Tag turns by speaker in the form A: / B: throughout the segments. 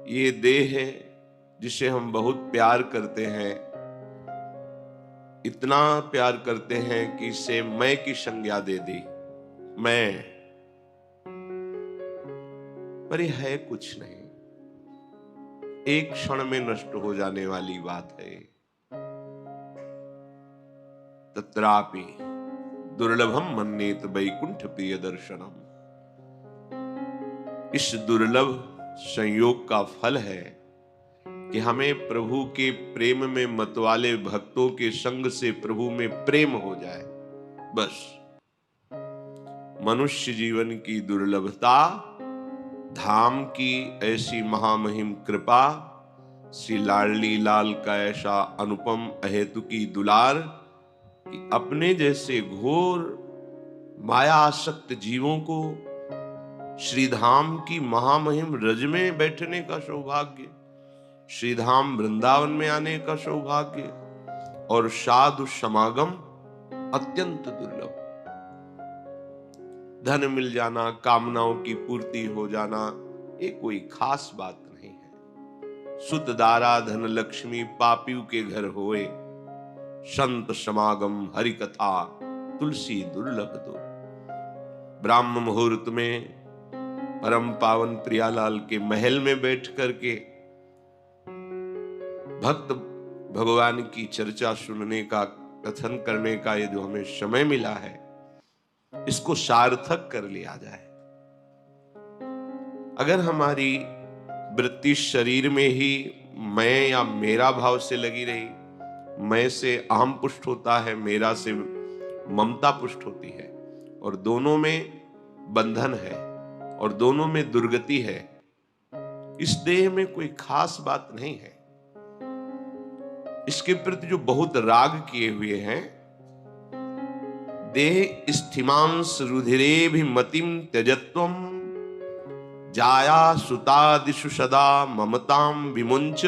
A: ये देह है जिसे हम बहुत प्यार करते हैं, इतना प्यार करते हैं कि इसे मैं की संज्ञा दे दी, मैं, पर ये है कुछ नहीं, एक क्षण में नष्ट हो जाने वाली बात है। तत्रापि दुर्लभम मन्येत वैकुंठ प्रिय दर्शनम। इस दुर्लभ संयोग का फल है कि हमें प्रभु के प्रेम में मतवाले भक्तों के संग से प्रभु में प्रेम हो जाए। बस मनुष्य जीवन की दुर्लभता, धाम की ऐसी महामहिम कृपा, श्री लाडली लाल का ऐसा अनुपम अहेतुकी दुलार कि अपने जैसे घोर माया आसक्त जीवों को श्रीधाम की महामहिम रज में बैठने का सौभाग्य, श्रीधाम वृंदावन में आने का सौभाग्य और साधु समागम अत्यंत दुर्लभ। धन मिल जाना, कामनाओं की पूर्ति हो जाना, ये कोई खास बात नहीं है। सुत दारा धन लक्ष्मी पापियों के घर होए, संत समागम हरि कथा तुलसी दुर्लभ दो। ब्राह्म मुहूर्त में परम पावन प्रियालाल के महल में बैठ करके भक्त भगवान की चर्चा सुनने का, कथन करने का ये जो हमें समय मिला है, इसको सार्थक कर लिया जाए। अगर हमारी वृत्ति शरीर में ही मैं या मेरा भाव से लगी रही, मैं से अहम पुष्ट होता है, मेरा से ममता पुष्ट होती है, और दोनों में बंधन है और दोनों में दुर्गति है, इस देह में कोई खास बात नहीं है। इसके प्रति जो बहुत राग किए हुए हैं, देह स्थिमांस रुधिरे भी मतिम त्यजत्वम जाया सुतादिषु सदा ममताम विमुंच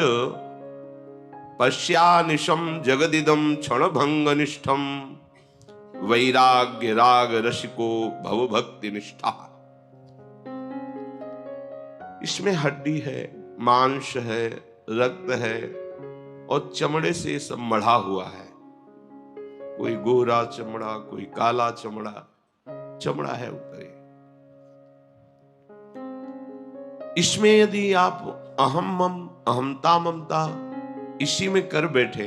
A: पश्यानिशम जगदिदम क्षणभंग निष्ठम वैराग्य राग रसिको भव भक्ति निष्ठा। इसमें हड्डी है, मांस है, रक्त है और चमड़े से सब मढ़ा हुआ है। कोई गोरा चमड़ा, कोई काला चमड़ा, चमड़ा है ऊपर। इसमें यदि आप अहम मम, अहमता ममता इसी में कर बैठे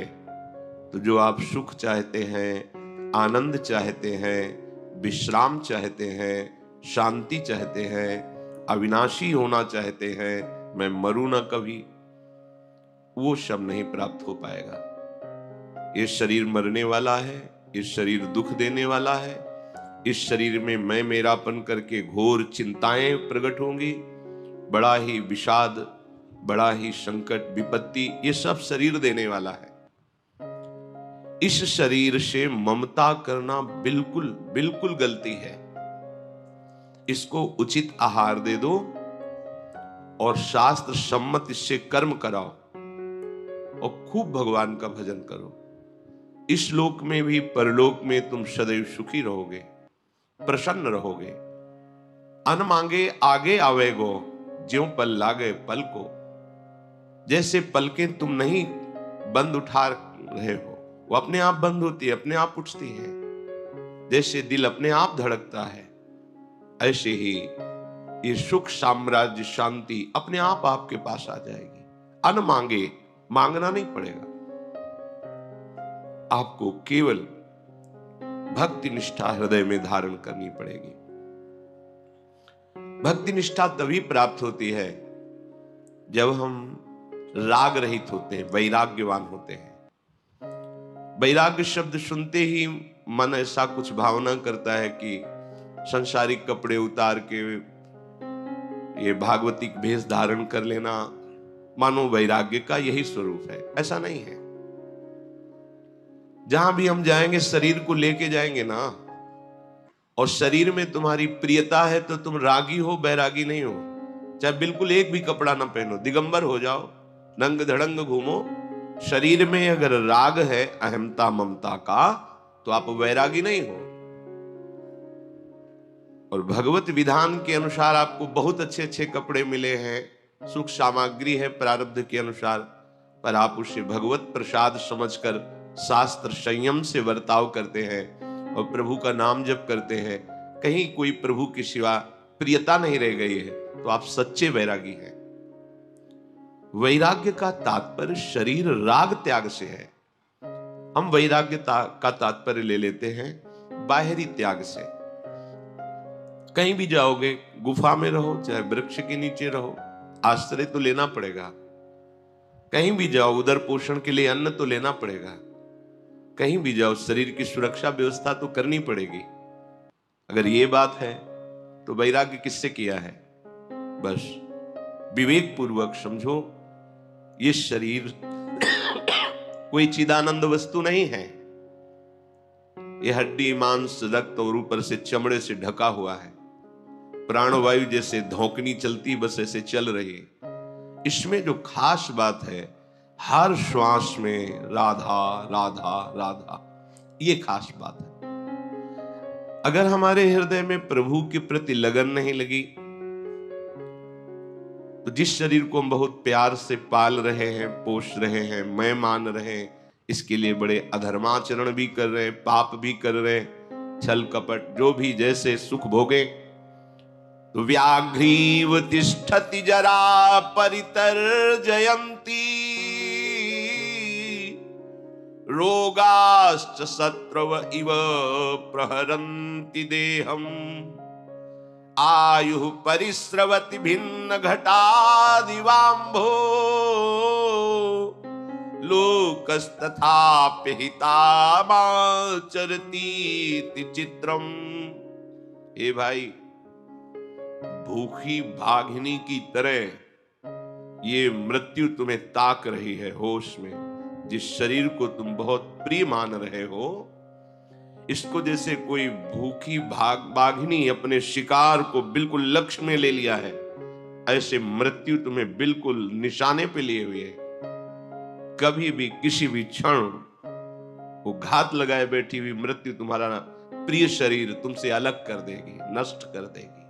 A: तो जो आप सुख चाहते हैं, आनंद चाहते हैं, विश्राम चाहते हैं, शांति चाहते हैं, अविनाशी होना चाहते हैं, मैं मरूं ना कभी, वो सब नहीं प्राप्त हो पाएगा। ये शरीर मरने वाला है, ये शरीर दुख देने वाला है, इस शरीर में मैं मेरापन करके घोर चिंताएं प्रकट होंगी, बड़ा ही विषाद, बड़ा ही संकट, विपत्ति, ये सब शरीर देने वाला है। इस शरीर से ममता करना बिल्कुल बिल्कुल गलती है। इसको उचित आहार दे दो और शास्त्र सम्मत इससे कर्म कराओ और खूब भगवान का भजन करो। इस लोक में भी परलोक में तुम सदैव सुखी रहोगे, प्रसन्न रहोगे। अन मांगे आगे आवेगो, ज्यों पल लागे पल को। जैसे पलकें तुम नहीं बंद उठा रहे हो, वो अपने आप बंद होती है, अपने आप उठती है। जैसे दिल अपने आप धड़कता है, ऐसे ही ये सुख, साम्राज्य, शांति अपने आप आपके पास आ जाएगी। अन मांगे, मांगना नहीं पड़ेगा, आपको केवल भक्ति निष्ठा हृदय में धारण करनी पड़ेगी। भक्ति निष्ठा तभी प्राप्त होती है जब हम राग रहित होते हैं, वैराग्यवान होते हैं। वैराग्य शब्द सुनते ही मन ऐसा कुछ भावना करता है कि संसारिक कपड़े उतार के ये भागवतिक भेष धारण कर लेना मानो वैराग्य का यही स्वरूप है। ऐसा नहीं है। जहां भी हम जाएंगे शरीर को लेके जाएंगे ना, और शरीर में तुम्हारी प्रियता है तो तुम रागी हो, बैरागी नहीं हो। चाहे बिल्कुल एक भी कपड़ा ना पहनो, दिगंबर हो जाओ, नंग धड़ंग घूमो, शरीर में अगर राग है अहमता ममता का तो आप वैरागी नहीं हो। और भगवत विधान के अनुसार आपको बहुत अच्छे अच्छे कपड़े मिले हैं, सुख सामग्री है प्रारब्ध के अनुसार, पर आप उसे भगवत प्रसाद समझकर शास्त्र संयम से बर्ताव करते हैं और प्रभु का नाम जप करते हैं, कहीं कोई प्रभु के सिवा प्रियता नहीं रह गई है, तो आप सच्चे वैरागी हैं। वैराग्य का तात्पर्य शरीर राग त्याग से है। हम वैराग्य का तात्पर्य ले लेते हैं बाहरी त्याग से। कहीं भी जाओगे, गुफा में रहो चाहे वृक्ष के नीचे रहो, आश्रय तो लेना पड़ेगा। कहीं भी जाओ, उदर पोषण के लिए अन्न तो लेना पड़ेगा। कहीं भी जाओ, शरीर की सुरक्षा व्यवस्था तो करनी पड़ेगी। अगर ये बात है तो वैराग्य किससे किया है? बस विवेक पूर्वक समझो, ये शरीर कोई चिदानंद वस्तु नहीं है। ये हड्डी मांस रक्त और ऊपर से चमड़े से ढका हुआ है। प्राणवायु जैसे धौंकनी चलती बस ऐसे चल रही है। इसमें जो खास बात है, हर श्वास में राधा राधा राधा, ये खास बात है। अगर हमारे हृदय में प्रभु के प्रति लगन नहीं लगी, तो जिस शरीर को हम बहुत प्यार से पाल रहे हैं, पोष रहे हैं, मैं मान रहे हैं, इसके लिए बड़े अधर्माचरण भी कर रहे हैं, पाप भी कर रहे हैं, छल कपट जो भी जैसे सुख भोगे, तो व्याघ्रीव तिष्ठति जरा परितर्जयन्ति रोगाश्च शत्रव इव प्रहरन्ति देहम् आयुः परिस्रवति भिन्न घटादिवाम्भो लोकस्तथाप्य हितामाचरतीति चित्रम्। हे भाई, भूखी भागिनी की तरह ये मृत्यु तुम्हें ताक रही है होश में। जिस शरीर को तुम बहुत प्रिय मान रहे हो, इसको जैसे कोई भूखी बाघिनी अपने शिकार को बिल्कुल लक्ष्य में ले लिया है, ऐसे मृत्यु तुम्हें बिल्कुल निशाने पे लिए हुए है। कभी भी किसी भी क्षण वो घात लगाए बैठी हुई मृत्यु तुम्हारा प्रिय शरीर तुमसे अलग कर देगी, नष्ट कर देगी।